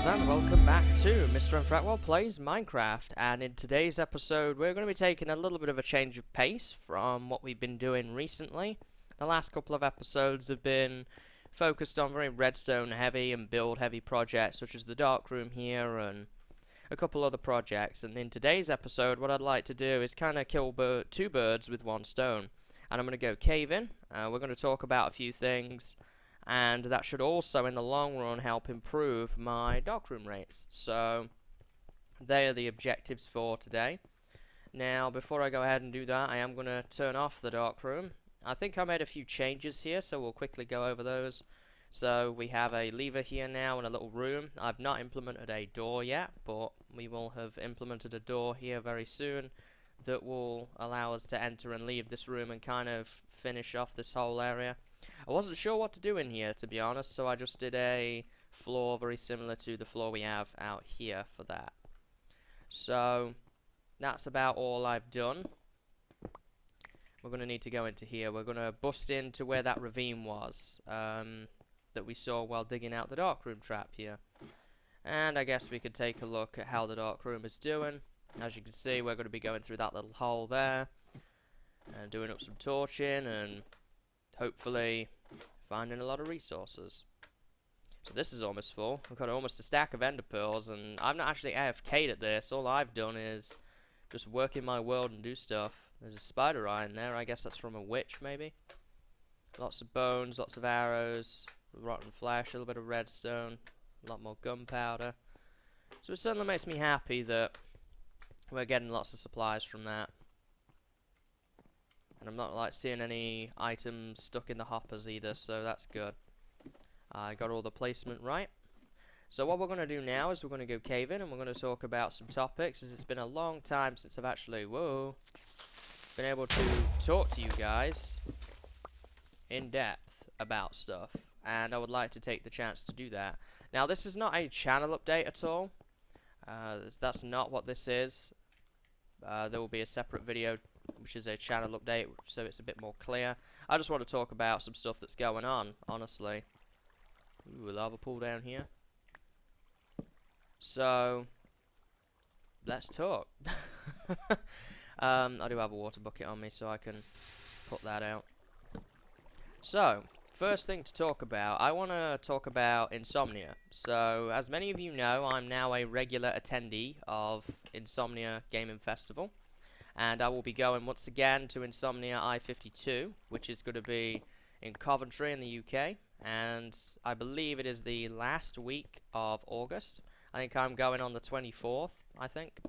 viewers, and welcome back to MrMFretwell Plays Minecraft. And in today's episode, we're going to be taking a little bit of a change of pace from what we've been doing recently. The last couple of episodes have been focused on very redstone heavy and build heavy projects, such as the dark room here and a couple other projects. And in today's episode, what I'd like to do is kind of kill two birds with one stone. And I'm going to go caving. We're going to talk about a few things, and that should also in the long run help improve my darkroom rates. So they are the objectives for today. Now before I go ahead and do that, I am going to turn off the darkroom. I think I made a few changes here, so we'll quickly go over those. So we have a lever here now in a little room. I've not implemented a door yet, but we will have implemented a door here very soon that will allow us to enter and leave this room and kind of finish off this whole area. I wasn't sure what to do in here, to be honest, so I just did a floor very similar to the floor we have out here for that. So that's about all I've done. We're going to need to go into here. We're going to bust into where that ravine was that we saw while digging out the darkroom trap here. And I guess we could take a look at how the darkroom is doing. As you can see, we're going to be going through that little hole there and doing up some torching and hopefully finding a lot of resources. So this is almost full. We've got almost a stack of ender pearls, and I've not actually AFK'd at this. All I've done is just work in my world and do stuff. There's a spider eye in there. I guess that's from a witch, maybe. Lots of bones, lots of arrows, rotten flesh, a little bit of redstone, a lot more gunpowder. So it certainly makes me happy that we're getting lots of supplies from that. And I'm not like seeing any items stuck in the hoppers either, so that's good. I got all the placement right. So what we're going to do now is we're going to go caving, and we're going to talk about some topics, as it's been a long time since I've actually been able to talk to you guys in depth about stuff, and I would like to take the chance to do that. Now this is not a channel update at all. That's not what this is. There will be a separate video which is a channel update, so it's a bit more clear. I just want to talk about some stuff that's going on, honestly. Ooh, a lava pool down here. So let's talk. I do have a water bucket on me, so I can put that out. So first thing to talk about, I want to talk about Insomnia. So as many of you know, I'm now a regular attendee of Insomnia Gaming Festival, and I will be going once again to Insomnia I-52, which is going to be in Coventry in the UK, and I believe it is the last week of August. I think I'm going on the 24th, I think.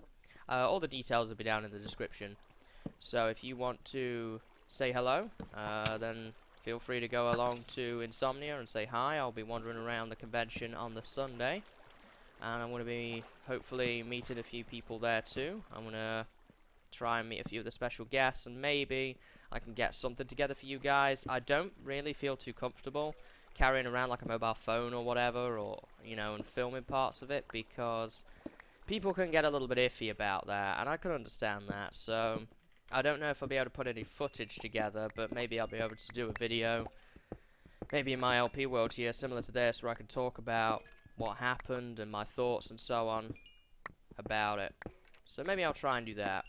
All the details will be down in the description. So if you want to say hello, then feel free to go along to Insomnia and say hi. I'll be wandering around the convention on the Sunday, and I'm going to be hopefully meeting a few people there too. I'm going to try and meet a few of the special guests, and maybe I can get something together for you guys. I don't really feel too comfortable carrying around like a mobile phone or whatever, or and filming parts of it, because people can get a little bit iffy about that, and I can understand that. So I don't know if I'll be able to put any footage together, but maybe I'll be able to do a video, maybe in my LP world here, similar to this, where I can talk about what happened and my thoughts and so on about it. So maybe I'll try and do that.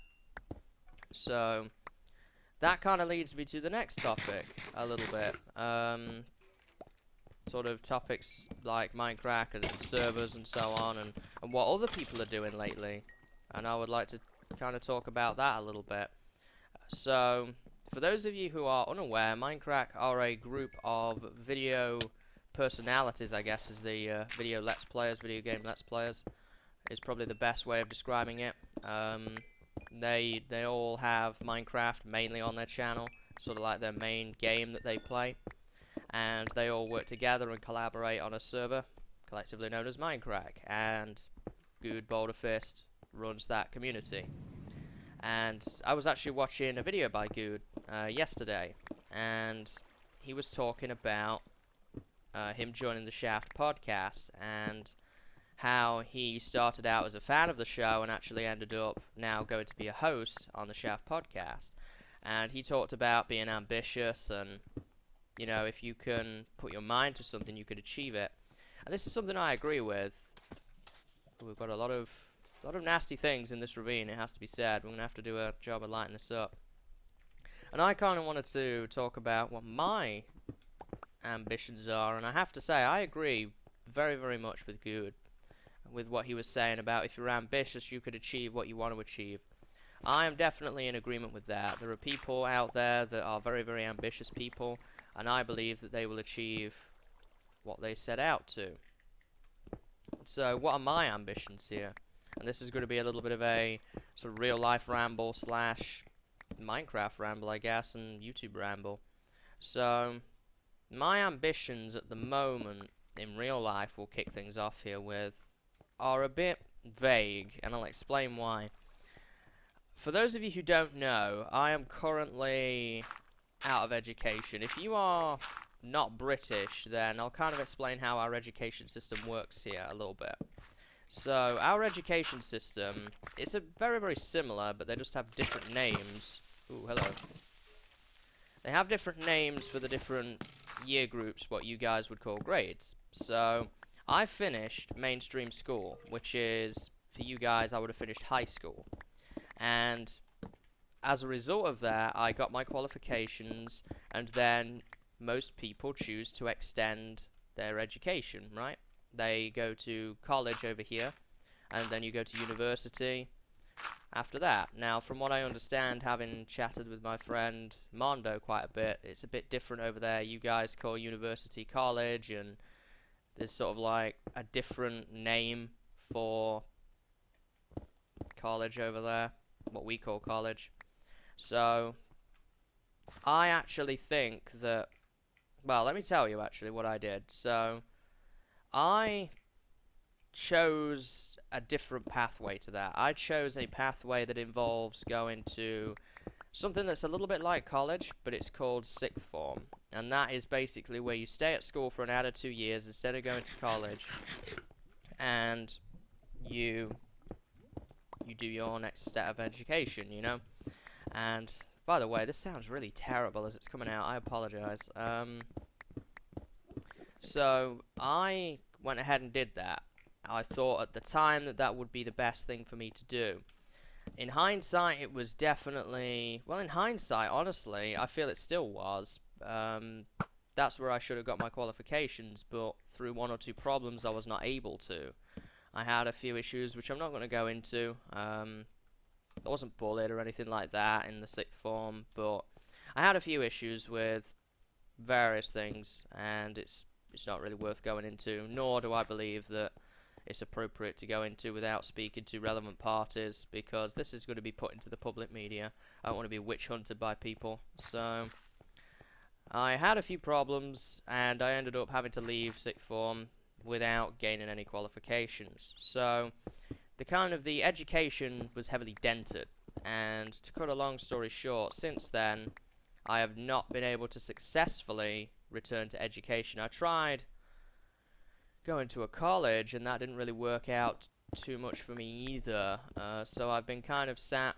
So that kind of leads me to the next topic a little bit. Sort of topics like Minecraft and servers and so on, and what other people are doing lately. And I would like to kind of talk about that a little bit. So for those of you who are unaware, Minecraft are a group of video personalities, I guess is the video game let's players is probably the best way of describing it. They all have Minecraft mainly on their channel, sort of like their main game that they play, and they all work together and collaborate on a server collectively known as Minecraft, and Good Boulder Fist runs that community. And I was actually watching a video by Good yesterday, and he was talking about him joining the Shaft podcast, and how he started out as a fan of the show and actually ended up now going to be a host on the Shaft podcast. And he talked about being ambitious, and if you can put your mind to something, you could achieve it. And this is something I agree with. We've got a lot of nasty things in this ravine, it has to be said. We're going to have to do a job of lighting this up. And I kind of wanted to talk about what my ambitions are, and I have to say, I agree very, very much with Good, with what he was saying about if you're ambitious, you could achieve what you want to achieve. I am definitely in agreement with that. There are people out there that are very, very ambitious people, and I believe that they will achieve what they set out to. So, what are my ambitions here? And this is going to be a little bit of a sort of real-life ramble slash Minecraft ramble, I guess, and YouTube ramble. So, my ambitions at the moment in real life, we'll kick things off here with, are a bit vague, and I'll explain why. For those of you who don't know, I am currently out of education. If you are not British, then I'll kind of explain how our education system works here a little bit. So, our education system, it's a very, very similar, but they just have different names. Ooh, hello. They have different names for the different year groups, what you guys would call grades. So, I finished mainstream school, which is, for you guys, I would have finished high school. And as a result of that, I got my qualifications, and then most people choose to extend their education, right? They go to college over here, and then you go to university after that. Now, from what I understand, having chatted with my friend Mondo quite a bit, it's a bit different over there. You guys call university college, and there's sort of like a different name for college over there, what we call college. So, I actually think that, well, let me tell you actually what I did. So, I chose a different pathway to that. I chose a pathway that involves going to something that's a little bit like college, but it's called sixth form. And that is basically where you stay at school for an added 2 years instead of going to college, and you do your next step of education, you know? And, by the way, this sounds really terrible as it's coming out. I apologize. So, I went ahead and did that. I thought at the time that that would be the best thing for me to do. In hindsight, it was definitely... Well, in hindsight, honestly, I feel it still was. That's where I should have got my qualifications, but through one or two problems, I was not able to. I had a few issues, which I'm not going to go into. I wasn't bullied or anything like that in the sixth form, but I had a few issues with various things, and it's not really worth going into, nor do I believe that it's appropriate to go into without speaking to relevant parties, because this is going to be put into the public media. I don't want to be witch hunted by people. So I had a few problems, and I ended up having to leave sixth form without gaining any qualifications. So the education was heavily dented, and to cut a long story short, since then I have not been able to successfully return to education. I tried going to a college, and that didn't really work out too much for me either. So I've been kind of sat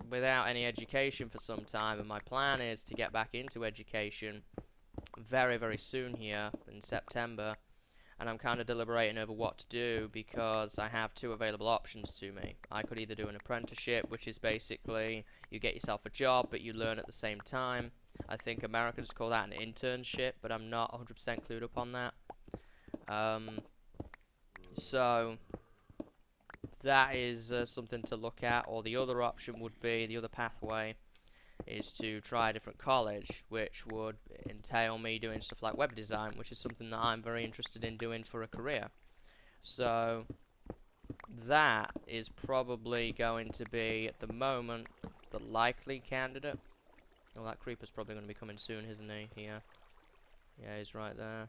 without any education for some time, and my plan is to get back into education very, very soon here in September. And I'm kind of deliberating over what to do, because I have two available options to me. I could either do an apprenticeship, which is basically you get yourself a job, but you learn at the same time. I think Americans call that an internship, but I'm not 100% clued up on that. So that is something to look at. Or the other option would be, the other pathway is to try a different college, which would entail me doing stuff like web design, which is something that I'm very interested in doing for a career. So that is probably going to be, at the moment, the likely candidate. Well, that creeper's probably going to be coming soon, isn't he? Here. Yeah, he's right there.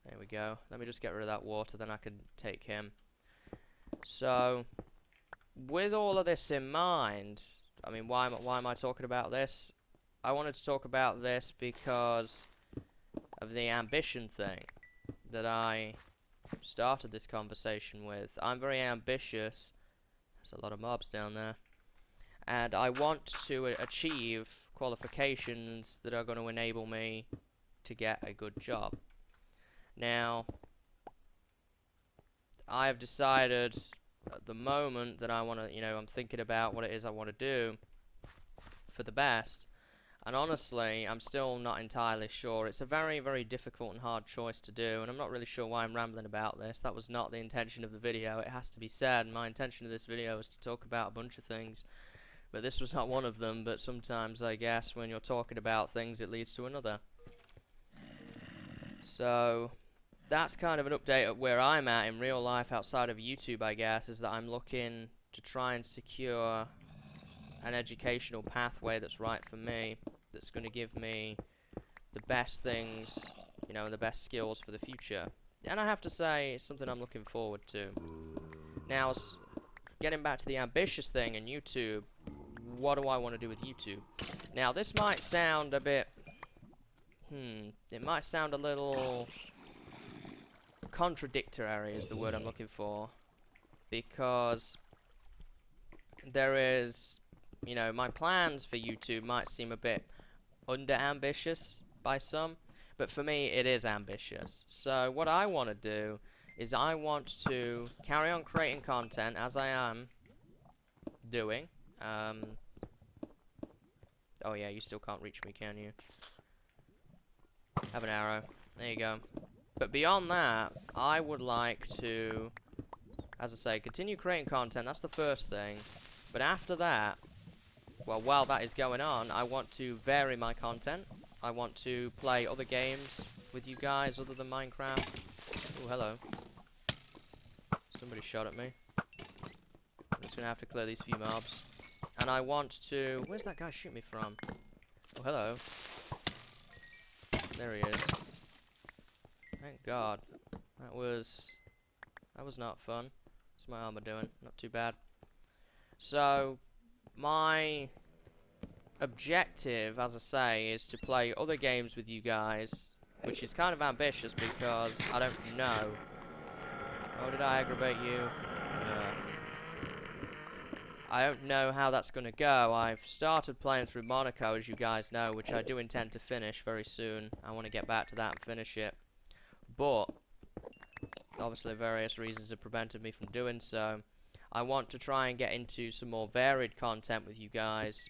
There we go. Let me just get rid of that water, then I can take him. So, with all of this in mind, I mean, why am I talking about this? I wanted to talk about this because of the ambition thing that I started this conversation with. I'm very ambitious. There's a lot of mobs down there. And I want to achieve qualifications that are going to enable me to get a good job. Now, I have decided at the moment that I want to, I'm thinking about what it is I want to do for the best. And honestly, I'm still not entirely sure. It's a very, very difficult and hard choice to do, and I'm not really sure why I'm rambling about this. That was not the intention of the video, it has to be said. My intention of this video was to talk about a bunch of things, but this was not one of them. But sometimes, I guess, when you're talking about things, it leads to another. So that's kind of an update of where I'm at in real life outside of YouTube, I guess, is that I'm looking to try and secure an educational pathway that's right for me, that's going to give me the best things, and the best skills for the future. And I have to say, it's something I'm looking forward to. Now, getting back to the ambitious thing in YouTube, what do I want to do with YouTube? Now, this might sound a bit, it might sound a little contradictory is the word I'm looking for, because there is, my plans for YouTube might seem a bit under-ambitious by some, but for me it is ambitious. So what I want to do is I want to carry on creating content as I am doing. Oh yeah, you still can't reach me, can you? Have an arrow. There you go. But beyond that, I would like to, as I say, continue creating content. That's the first thing. But after that, well, while that is going on, I want to vary my content. I want to play other games with you guys other than Minecraft. Oh, hello. Somebody shot at me. I'm just going to have to clear these few mobs. And I want to... Where's that guy shoot me from? Oh, hello. There he is. Thank God. That was not fun. What's my armor doing? Not too bad. So, my objective, as I say, is to play other games with you guys, which is kind of ambitious because I don't know. Oh, did I aggravate you? I don't know how that's going to go. I've started playing through Monaco, as you guys know, which I do intend to finish very soon. I want to get back to that and finish it. But, obviously various reasons have prevented me from doing so. I want to try and get into some more varied content with you guys,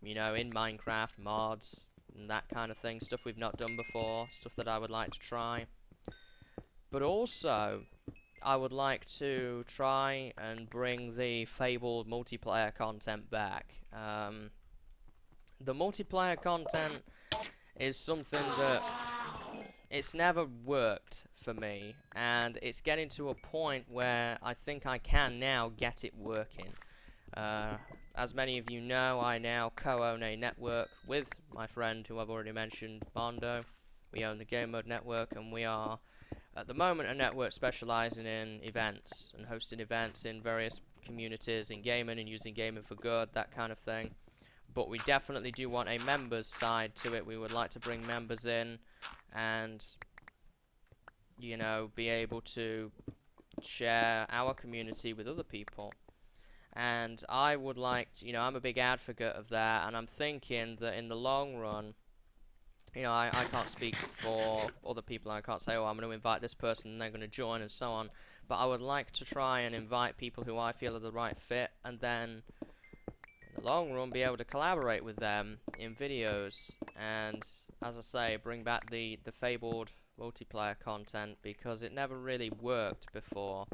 in Minecraft, mods, and that kind of thing, stuff we've not done before, stuff that I would like to try. But also, I would like to try and bring the fabled multiplayer content back. The multiplayer content is something that it's never worked for me, and it's getting to a point where I think I can now get it working. As many of you know, I now co-own a network with my friend who I've already mentioned, Mondo. We own the Game Mode Network, and we are, at the moment, a network specializing in events and hosting events in various communities in gaming and using gaming for good, that kind of thing. But we definitely do want a members side to it. We would like to bring members in and, be able to share our community with other people. And I would like to, I'm a big advocate of that, and I'm thinking that in the long run, I can't speak for other people. I can't say, oh, I'm going to invite this person and they're going to join and so on. But I would like to try and invite people who I feel are the right fit, and then in the long run be able to collaborate with them in videos. And as I say, bring back the fabled multiplayer content, because it never really worked before.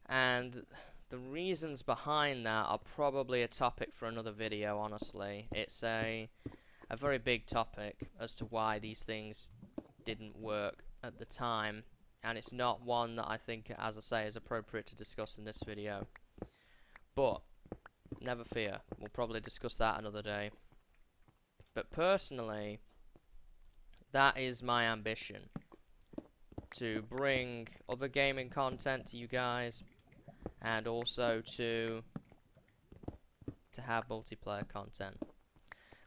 And the reasons behind that are probably a topic for another video, honestly. It's a very big topic as to why these things didn't work at the time, and it's not one that I think, as I say, is appropriate to discuss in this video. But never fear, we'll probably discuss that another day. But personally, that is my ambition, to bring other gaming content to you guys, and also to have multiplayer content.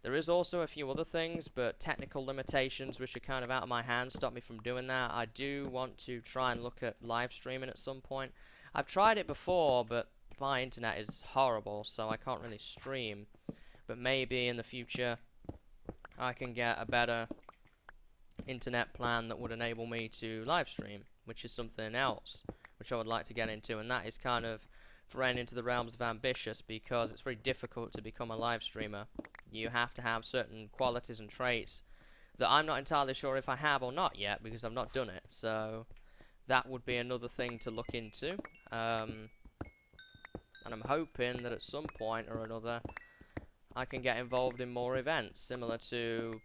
There is also a few other things, but technical limitations which are kind of out of my hands stop me from doing that. I do want to try and look at live streaming at some point. I've tried it before, but my internet is horrible, so I can't really stream. But maybe in the future I can get a better internet plan that would enable me to live stream, which is something else which I would like to get into, and that is kind of thrown into the realms of ambitious, because it's very difficult to become a live streamer. You have to have certain qualities and traits that I'm not entirely sure if I have or not yet, because I've not done it. So that would be another thing to look into. And I'm hoping that at some point or another I can get involved in more events, similar to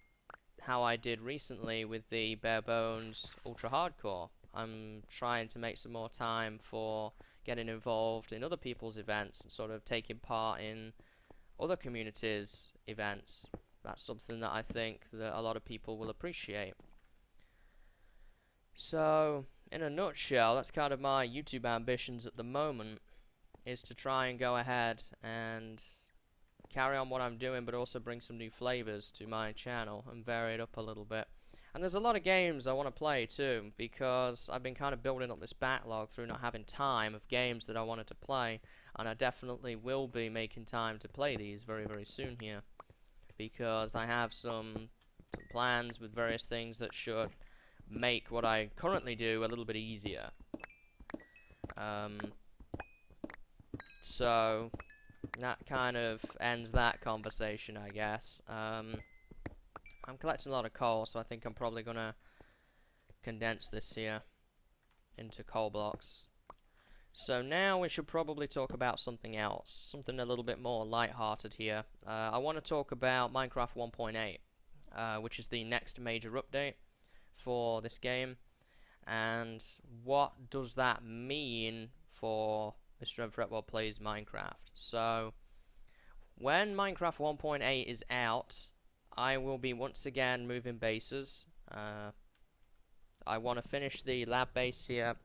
how I did recently with the Bare Bones Ultra Hardcore. I'm trying to make some more time for getting involved in other people's events and sort of taking part in other communities' events. That's something that I think that a lot of people will appreciate. So, in a nutshell, that's kind of my YouTube ambitions at the moment, is to try and go ahead and carry on what I'm doing, but also bring some new flavors to my channel and vary it up a little bit. And there's a lot of games I want to play too, because I've been kind of building up this backlog through not having time of games that I wanted to play, and I definitely will be making time to play these very, very soon here, because I have some plans with various things that should make what I currently do a little bit easier. So that kind of ends that conversation, I guess. I'm collecting a lot of coal, so I think I'm probably gonna condense this here into coal blocks. So now we should probably talk about something else, something a little bit more light-hearted here. I want to talk about Minecraft 1.8, which is the next major update for this game, and what does that mean for MrMFretwell Plays Minecraft. So when Minecraft 1.8 is out, I will be once again moving bases. I want to finish the lab base here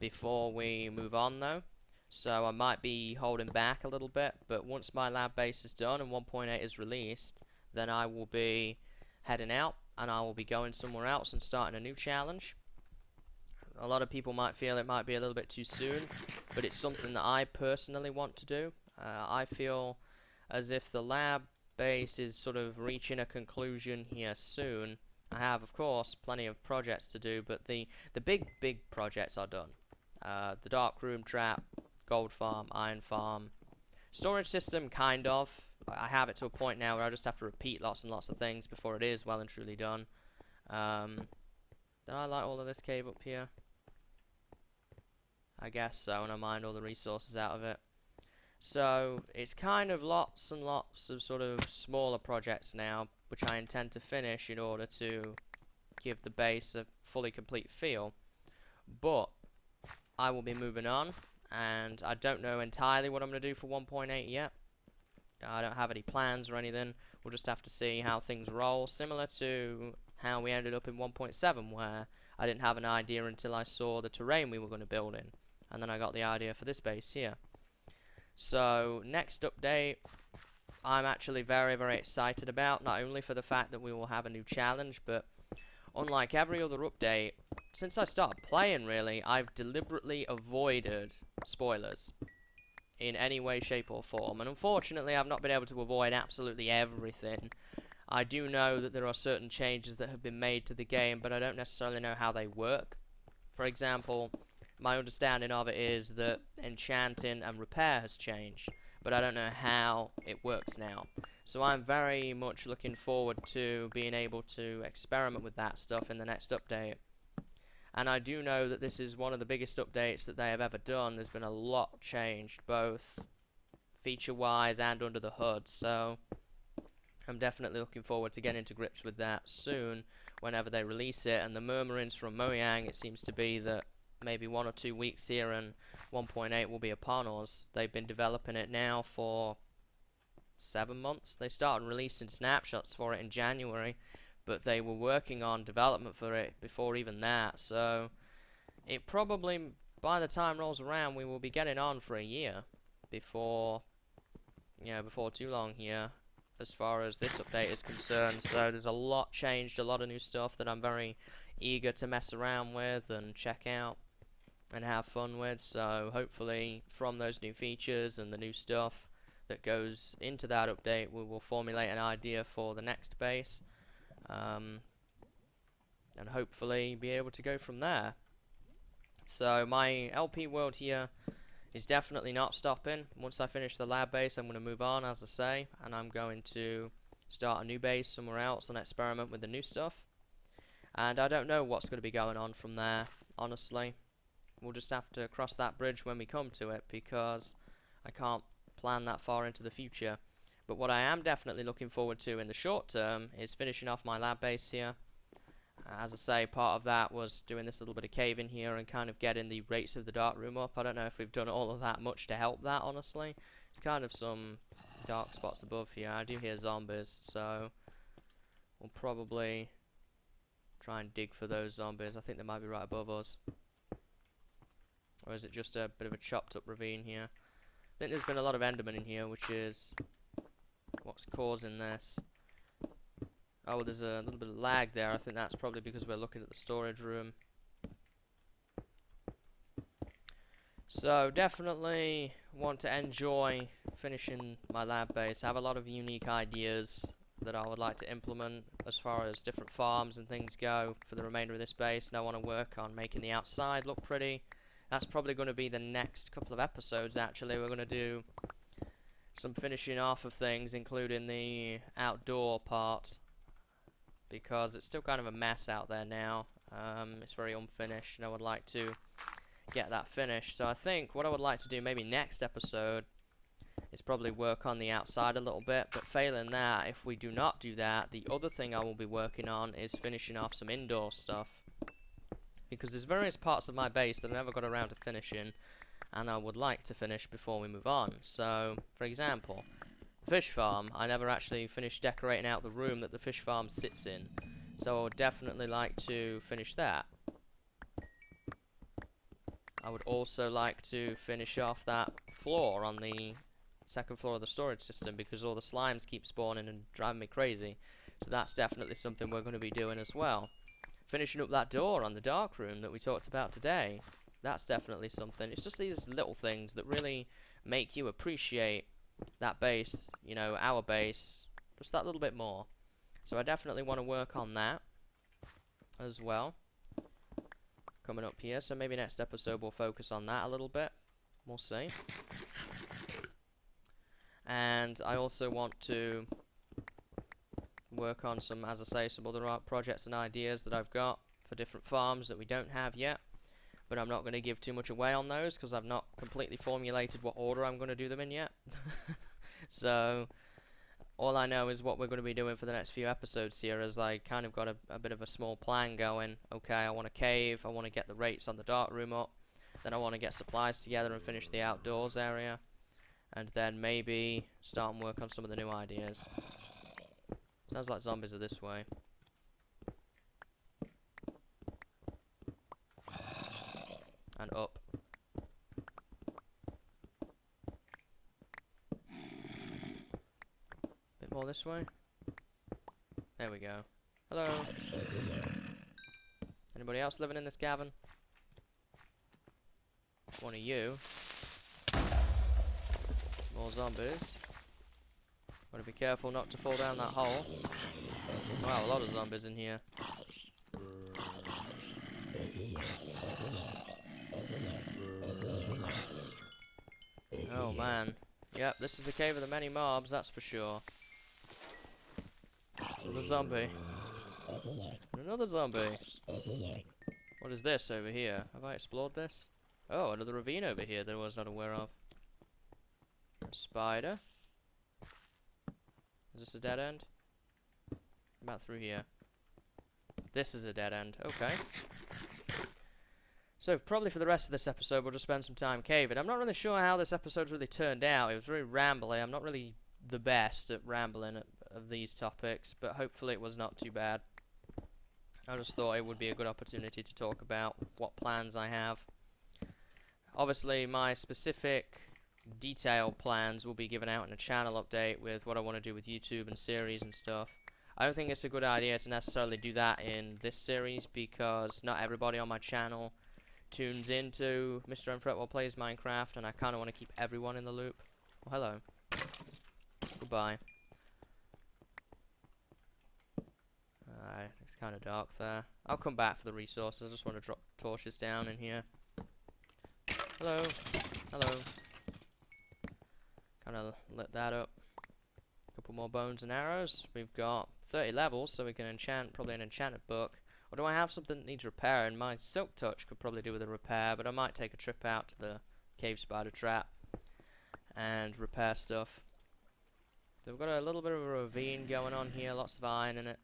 before we move on though, so I might be holding back a little bit, but once my lab base is done and 1.8 is released, then I will be heading out and I will be going somewhere else and starting a new challenge. A lot of people might feel it might be a little bit too soon, but it's something that I personally want to do. I feel as if the lab base is sort of reaching a conclusion here soon. I have, of course, plenty of projects to do, but the big projects are done. The dark room trap, gold farm, iron farm, storage system, kind of. I have it to a point now where I just have to repeat lots and lots of things before it is well and truly done. Did I light all of this cave up here? I guess so, and I mined all the resources out of it. So it's kind of lots and lots of sort of smaller projects now, which I intend to finish in order to give the base a fully complete feel. But I will be moving on, and I don't know entirely what I'm going to do for 1.8 yet. I don't have any plans or anything. We'll just have to see how things roll, similar to how we ended up in 1.7, where I didn't have an idea until I saw the terrain we were going to build in, and then I got the idea for this base here. So next update, I'm actually very, very excited about, not only for the fact that we will have a new challenge, but unlike every other update, since I started playing really, I've deliberately avoided spoilers in any way, shape or form, and unfortunately I've not been able to avoid absolutely everything. I do know that there are certain changes that have been made to the game, but I don't necessarily know how they work. For example, my understanding of it is that enchanting and repair has changed, but I don't know how it works now. So I'm very much looking forward to being able to experiment with that stuff in the next update. And I do know that this is one of the biggest updates that they have ever done. There's been a lot changed, both feature-wise and under the hood, so I'm definitely looking forward to getting to grips with that soon, whenever they release it. And the murmurings from Mojang, it seems to be that maybe 1 or 2 weeks here and 1.8 will be upon us. They've been developing it now for 7 months. They started releasing snapshots for it in January, but they were working on development for it before even that. So it probably, by the time rolls around, we will be getting on for a year before too long here, as far as this update is concerned. So there's a lot changed, a lot of new stuff that I'm very eager to mess around with and check out and have fun with. So hopefully from those new features and the new stuff that goes into that update, we will formulate an idea for the next base, and hopefully be able to go from there. So my LP world here is definitely not stopping. Once I finish the lab base, I'm going to move on, as I say, and I'm going to start a new base somewhere else and experiment with the new stuff. And I don't know what's going to be going on from there, honestly. We'll just have to cross that bridge when we come to it, because I can't plan that far into the future. But what I am definitely looking forward to in the short term is finishing off my lab base here. As I say, part of that was doing this little bit of cave in here and kind of getting the rates of the dark room up. I don't know if we've done all of that much to help that, honestly. It's kind of some dark spots above here. I do hear zombies, so we'll probably try and dig for those zombies. I think they might be right above us. Or is it just a bit of a chopped up ravine here? I think there's been a lot of endermen in here, which is what's causing this. Oh, there's a little bit of lag there. I think that's probably because we're looking at the storage room. So definitely want to enjoy finishing my lab base. I have a lot of unique ideas that I would like to implement as far as different farms and things go for the remainder of this base. And I want to work on making the outside look pretty. That's probably going to be the next couple of episodes, actually. We're going to do some finishing off of things, including the outdoor part, because it's still kind of a mess out there now. It's very unfinished, and I would like to get that finished. So I think what I would like to do maybe next episode is probably work on the outside a little bit, but failing that, if we do not do that, the other thing I will be working on is finishing off some indoor stuff, because there's various parts of my base that I never got around to finishing, and I would like to finish before we move on. So, for example, the fish farm, I never actually finished decorating out the room that the fish farm sits in, so I would definitely like to finish that. I would also like to finish off that floor on the second floor of the storage system, because all the slimes keep spawning and driving me crazy. So that's definitely something we're going to be doing as well. Finishing up that door on the dark room that we talked about today, that's definitely something. It's just these little things that really make you appreciate that base, you know, our base, just that little bit more. So I definitely want to work on that as well coming up here. So maybe next episode we'll focus on that a little bit. We'll see. And I also want to work on some, as I say, some other projects and ideas that I've got for different farms that we don't have yet. But I'm not going to give too much away on those, because I've not completely formulated what order I'm going to do them in yet. So all I know is what we're going to be doing for the next few episodes here, as I kind of got a bit of a small plan going. Okay, I want a cave, I want to get the rates on the dark room up, then I want to get supplies together and finish the outdoors area, and then maybe start and work on some of the new ideas. Sounds like zombies are this way. And up. Bit more this way. There we go. Hello. Anybody else living in this cabin? One of you. More zombies. Gotta be careful not to fall down that hole. Wow, a lot of zombies in here. Oh man. Yep, this is the cave of the many mobs, that's for sure. Another zombie. Another zombie. What is this over here? Have I explored this? Oh, another ravine over here that I was not aware of. A spider. Is this a dead end? About through here. This is a dead end. Okay. So probably for the rest of this episode we'll just spend some time caving. I'm not really sure how this episode's really turned out. It was very rambly. I'm not really the best at rambling of these topics, but hopefully it was not too bad. I just thought it would be a good opportunity to talk about what plans I have. Obviously my specific detailed plans will be given out in a channel update with what I want to do with YouTube and series and stuff. I don't think it's a good idea to necessarily do that in this series, because not everybody on my channel tunes into MrMFretwell Plays Minecraft, and I kind of want to keep everyone in the loop. Oh, hello. Goodbye. It's kind of dark there. I'll come back for the resources. I just want to drop torches down in here. Hello. Hello. Kind of lit that up. A couple more bones and arrows. We've got 30 levels, so we can enchant probably an enchanted book. Or do I have something that needs repairing? My silk touch could probably do with a repair, but I might take a trip out to the cave spider trap and repair stuff. So we've got a little bit of a ravine going on here, lots of iron in it.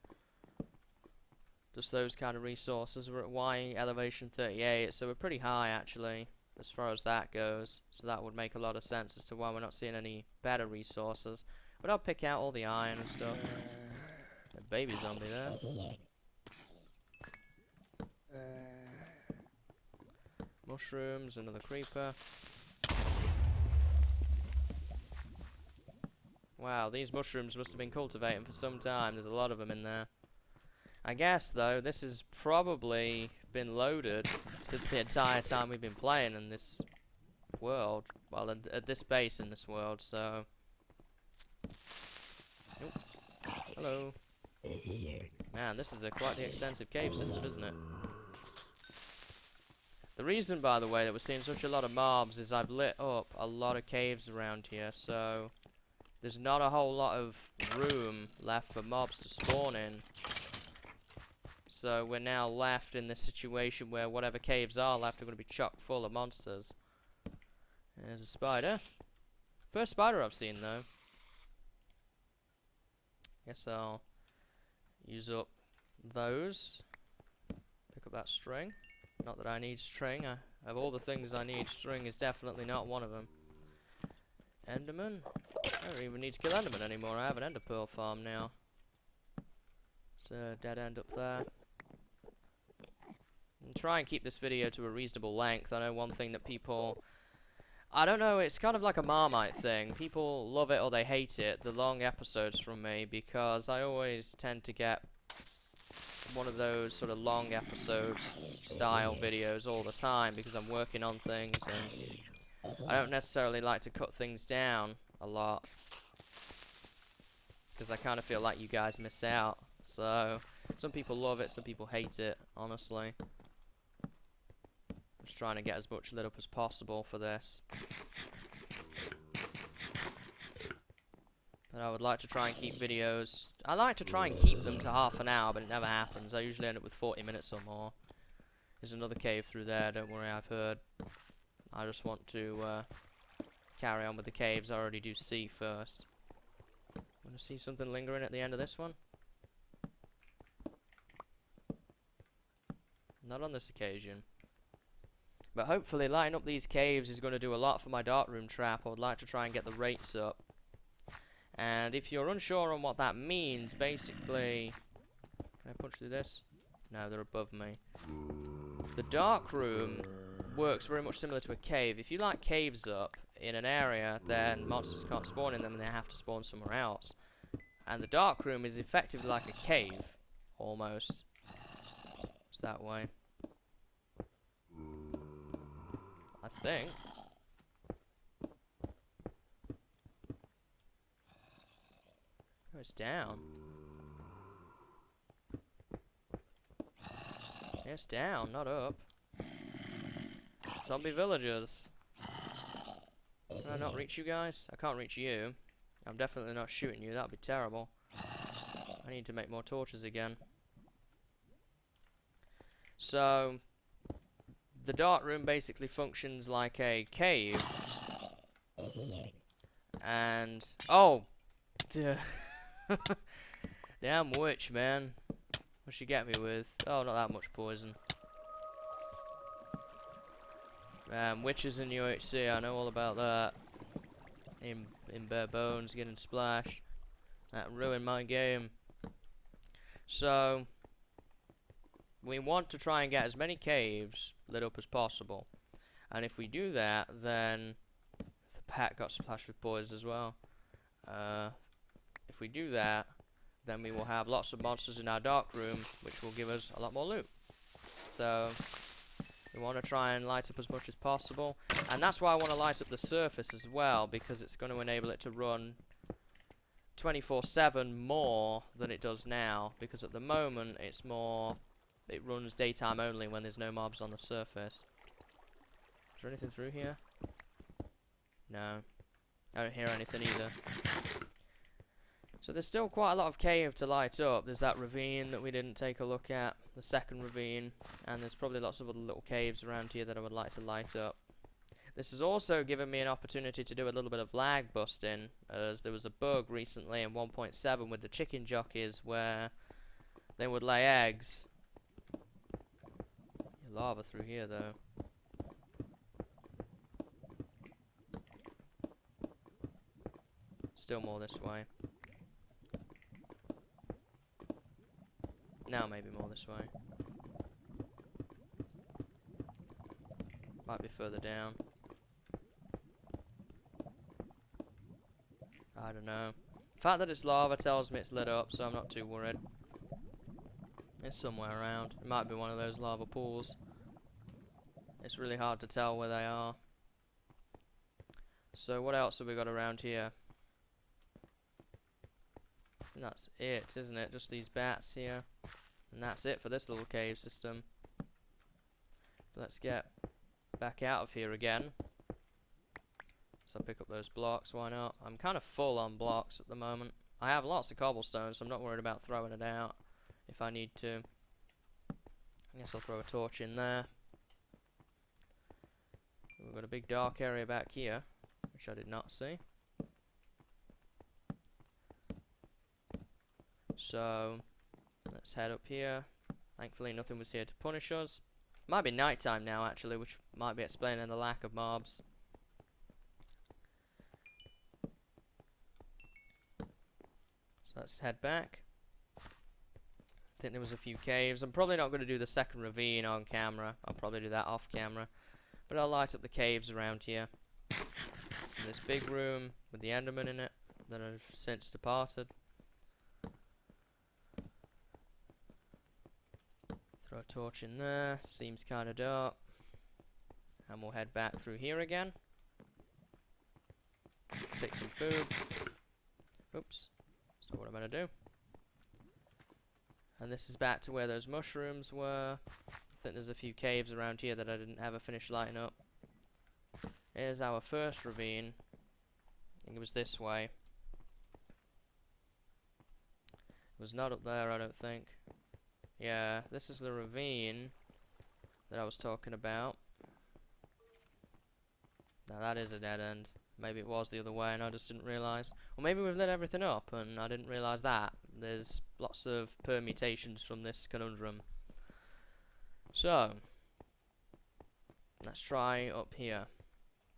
Just those kind of resources. We're at Y elevation 38, so we're pretty high actually as far as that goes. So that would make a lot of sense as to why we're not seeing any better resources. But I'll pick out all the iron and stuff. A baby zombie there. Mushrooms, another creeper. Wow, these mushrooms must have been cultivating for some time. There's a lot of them in there. I guess, though, this has probably been loaded since the entire time we've been playing in this world. Well, at this base in this world, so... Nope. Hello. Man, this is quite the extensive cave system, isn't it? The reason, by the way, that we're seeing such a lot of mobs is I've lit up a lot of caves around here, so... There's not a whole lot of room left for mobs to spawn in. So we're now left in this situation where whatever caves are left are going to be chock full of monsters. There's a spider. First spider I've seen, though. Guess I'll use up those. Pick up that string. Not that I need string. Of all the things I need, string is definitely not one of them. Enderman. I don't even need to kill Enderman anymore. I have an ender pearl farm now. It's a dead end up there. And try and keep this video to a reasonable length. I know one thing that people... I don't know, it's kind of like a Marmite thing. People love it or they hate it, the long episodes from me, because I always tend to get one of those sort of long episode style videos all the time because I'm working on things and I don't necessarily like to cut things down a lot because I kind of feel like you guys miss out. So some people love it, some people hate it, honestly. I'm just trying to get as much lit up as possible for this. But I would like to try and keep videos... I like to try and keep them to half an hour, but it never happens. I usually end up with 40 minutes or more. There's another cave through there, don't worry, I've heard. I just want to carry on with the caves I already do see first. Want to see something lingering at the end of this one? Not on this occasion. But hopefully lighting up these caves is going to do a lot for my darkroom trap. I would like to try and get the rates up. And if you're unsure on what that means, basically... Can I punch through this? No, they're above me. The darkroom works very much similar to a cave. If you light caves up in an area, then monsters can't spawn in them and they have to spawn somewhere else. And the darkroom is effectively like a cave, almost. It's that way. I think. Oh, it's down. Yeah, it's down, not up. Zombie villagers. Can I not reach you guys? I can't reach you. I'm definitely not shooting you, that'd be terrible. I need to make more torches again. So, the dark room basically functions like a cave. And, oh! Damn witch, man. What she get me with? Oh, not that much poison. Witches in UHC, I know all about that. In bare bones, getting splashed. That ruined my game. So, we want to try and get as many caves lit up as possible. And if we do that, then the pack got splashed with poison as well. If we do that, then we will have lots of monsters in our dark room, which will give us a lot more loot. So, we want to try and light up as much as possible. And that's why I want to light up the surface as well, because it's going to enable it to run 24/7 more than it does now. Because at the moment, it runs daytime only when there's no mobs on the surface. Is there anything through here? No. I don't hear anything either. So there's still quite a lot of cave to light up. There's that ravine that we didn't take a look at, the second ravine, and there's probably lots of other little caves around here that I would like to light up. This has also given me an opportunity to do a little bit of lag busting, as there was a bug recently in 1.7 with the chicken jockeys where they would lay eggs. Lava through here though. Still more this way. Now maybe more this way. Might be further down. I don't know. The fact that it's lava tells me it's lit up, so I'm not too worried. It's somewhere around. It might be one of those lava pools. It's really hard to tell where they are. So what else have we got around here? And that's it, isn't it? Just these bats here. And that's it for this little cave system. Let's get back out of here again. So I'll pick up those blocks, why not? I'm kind of full on blocks at the moment. I have lots of cobblestone, so I'm not worried about throwing it out if I need to. I guess I'll throw a torch in there. We've got a big dark area back here, which I did not see. So, let's head up here. Thankfully nothing was here to punish us. Might be nighttime now actually, which might be explaining the lack of mobs. So let's head back. I think there was a few caves. I'm probably not going to do the second ravine on camera. I'll probably do that off camera. But I'll light up the caves around here. So this big room with the Enderman in it that I've since departed. Throw a torch in there. Seems kind of dark. And we'll head back through here again. Take some food. Oops. That's not what I'm going to do. And this is back to where those mushrooms were. I think there's a few caves around here that I didn't ever finish lighting up. Here's our first ravine. I think it was this way. It was not up there, I don't think. Yeah, this is the ravine that I was talking about. Now that is a dead end. Maybe it was the other way and I just didn't realise. Or maybe we've lit everything up and I didn't realise that. There's lots of permutations from this conundrum. So, let's try up here.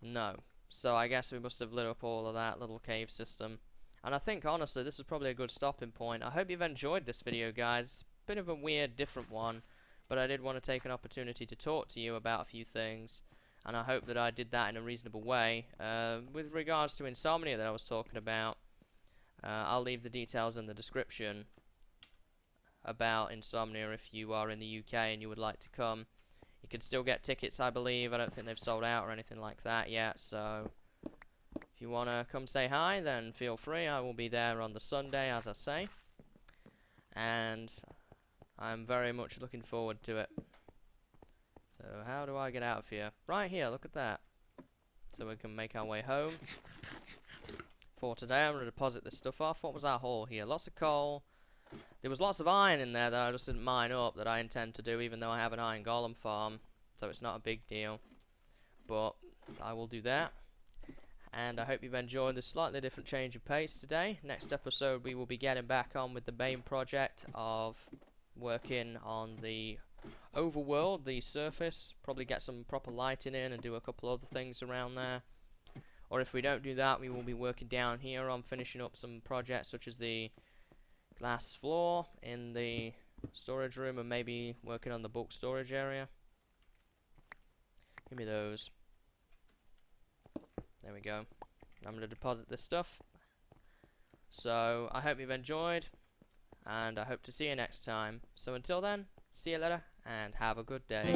No. So I guess we must have lit up all of that little cave system. And I think honestly this is probably a good stopping point. I hope you've enjoyed this video, guys. Bit of a weird, different one. But I did want to take an opportunity to talk to you about a few things. And I hope that I did that in a reasonable way. With regards to Insomnia that I was talking about, I'll leave the details in the description about Insomnia if you are in the UK and you would like to come. You can still get tickets, I believe. I don't think they've sold out or anything like that yet, so if you want to come say hi, then feel free. I will be there on the Sunday, as I say. And I'm very much looking forward to it. So how do I get out of here? Right here, look at that. So we can make our way home. For today, I'm going to deposit this stuff off. What was our haul here? Lots of coal. There was lots of iron in there that I just didn't mine up that I intend to do, even though I have an iron golem farm. So it's not a big deal. But I will do that. And I hope you've enjoyed this slightly different change of pace today. Next episode, we will be getting back on with the main project of working on the overworld, the surface, probably get some proper lighting in and do a couple other things around there. Or if we don't do that, we will be working down here on finishing up some projects such as the glass floor in the storage room and maybe working on the bulk storage area. Give me those. There we go. I'm going to deposit this stuff. So I hope you've enjoyed and I hope to see you next time. So until then, see you later and have a good day.